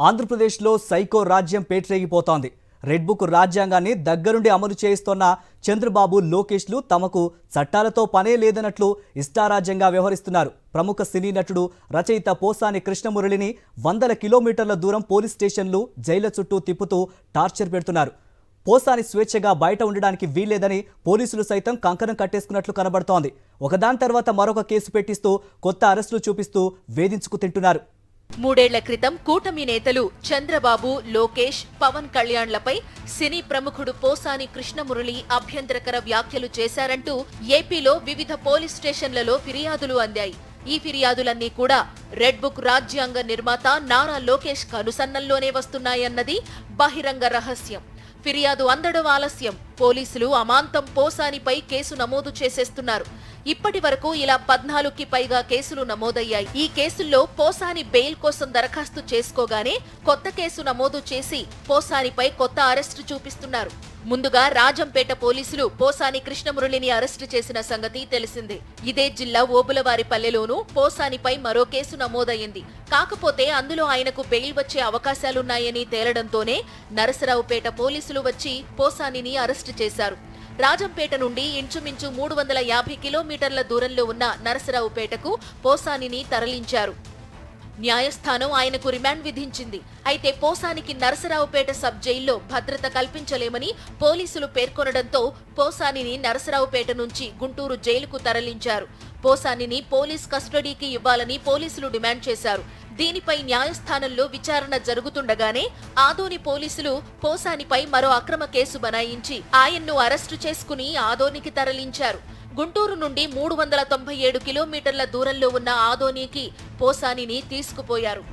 ఆంధ్రప్రదేశ్లో సైకో రాజ్యం పేట్రేగిపోతోంది. Red book రాజ్యాంగాన్ని దగ్గరుండి అమలు చేయిస్తోన్న చంద్రబాబు, లోకేష్లు తమకు చట్టాలతో పనే లేదన్నట్లు ఇష్టారాజ్యంగా వ్యవహరిస్తున్నారు. ప్రముఖ సినీ నటుడు, రచయిత పోసాని కృష్ణమురళిని వందల కిలోమీటర్ల దూరం పోలీస్ స్టేషన్లు, జైళ్ల చుట్టూ తిప్పుతూ టార్చర్ పెడుతున్నారు. పోసాని స్వేచ్ఛగా బయట ఉండడానికి వీల్లేదని పోలీసులు సైతం కంకణం కట్టేసుకున్నట్లు కనబడుతోంది. ఒకదాని తర్వాత మరొక కేసు పెట్టిస్తూ కొత్త అరెస్టులు చూపిస్తూ వేధించుకు తింటున్నారు. 3 ఏళ్ల క్రితం కూటమి నేతలు చంద్రబాబు, లోకేష్, పవన్ కళ్యాణ్లపై సినీ ప్రముఖుడు పోసాని కృష్ణమురళి అభ్యంతరకర వ్యాఖ్యలు చేశారంటూ ఏపీలో వివిధ పోలీస్ స్టేషన్లలో ఫిర్యాదులు అందాయి. ఈ ఫిర్యాదులన్నీ కూడా రెడ్ బుక్ రాజ్యాంగ నిర్మాత నారా లోకేష్ కనుసన్నల్లోనే వస్తున్నాయన్నది బహిరంగ రహస్యం. ఫిర్యాదు అందడం ఆలస్యం. పోలీసులు అమాంతం పోసానిపై కేసు నమోదు చేసేస్తున్నారు. ఇప్పటి వరకు ఇలా 14కి పైగా కేసులు నమోదయ్యాయి. ఈ కేసుల్లో పోసాని బెయిల్ కోసం దరఖాస్తు చేసుకోగానే కొత్త కేసు నమోదు చేసి పోసానిపై కొత్త అరెస్టు చూపిస్తున్నారు. ముందుగా రాజంపేట పోలీసులు పోసాని కృష్ణమురళిని అరెస్టు చేసిన సంగతి తెలిసిందే. ఇదే జిల్లా ఓబులవారిపల్లెలోనూ పోసానిపై మరో కేసు నమోదయ్యింది. కాకపోతే అందులో ఆయనకు బెయిల్ వచ్చే అవకాశాలున్నాయని తేలడంతోనే నరసరావుపేట పోలీసులు వచ్చి పోసానిని అరెస్టు చేశారు. రాజంపేట నుండి ఇంచుమించు 350 కిలోమీటర్ల దూరంలో ఉన్న నరసరావుపేటకు పోసానిని తరలించారు. న్యాయస్థానం ఆయనకు రిమాండ్ విధించింది. అయితే పోసానికి నరసరావుపేట సబ్ జైల్లో భద్రత కల్పించలేమని పోలీసులు పేర్కొనడంతో పోసానిని నరసరావుపేట నుంచి గుంటూరు జైలుకు తరలించారు. పోసానిని పోలీస్ కస్టడీకి ఇవ్వాలని పోలీసులు డిమాండ్ చేశారు. దీనిపై న్యాయస్థానంలో విచారణ జరుగుతుండగానే ఆదోని పోలీసులు పోసానిపై మరో అక్రమ కేసు బనాయించి ఆయన్ను అరెస్టు చేసుకుని ఆదోనికి తరలించారు. గుంటూరు నుండి 397 కిలోమీటర్ల దూరంలో ఉన్న ఆదోనికి పోసానిని తీసుకుపోయారు.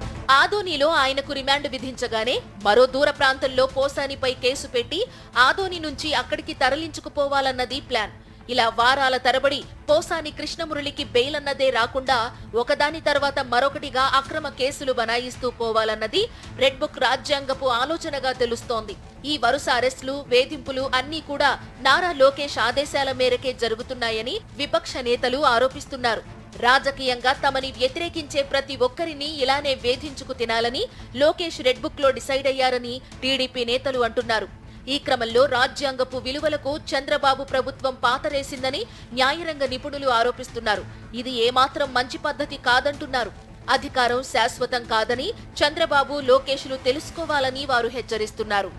ఆదోనిలో ఆయనకు రిమాండ్ విధించగానే మరో దూర ప్రాంతంలో పోసానిపై కేసు పెట్టి ఆదోని నుంచి అక్కడికి తరలించుకుపోవాలన్నది ప్లాన్. ఇలా వారాల తరబడి పోసాని కృష్ణమురళికి బెయిల్ అన్నదే రాకుండా ఒకదాని తర్వాత మరొకటిగా అక్రమ కేసులు బనాయిస్తూ పోవాలన్నది రెడ్ బుక్ రాజ్యాంగపు ఆలోచనగా తెలుస్తోంది. ఈ వరుస అరెస్టులు, వేధింపులు అన్నీ కూడా నారా లోకేష్ ఆదేశాల మేరకే జరుగుతున్నాయని విపక్ష నేతలు ఆరోపిస్తున్నారు. రాజకీయంగా తమని వ్యతిరేకించే ప్రతి ఒక్కరిని ఇలానే వేధించుకు తినాలని లోకేష్ రెడ్ బుక్ లో డిసైడ్ అయ్యారని టీడీపీ నేతలు అంటున్నారు. ఈ క్రమంలో రాజ్యాంగపు విలువలకు చంద్రబాబు ప్రభుత్వం పాతరేసిందని న్యాయరంగ నిపుణులు ఆరోపిస్తున్నారు. ఇది ఏమాత్రం మంచి పద్ధతి కాదంటున్నారు. అధికారం శాశ్వతం కాదని చంద్రబాబు, లోకేష్లు తెలుసుకోవాలని వారు హెచ్చరిస్తున్నారు.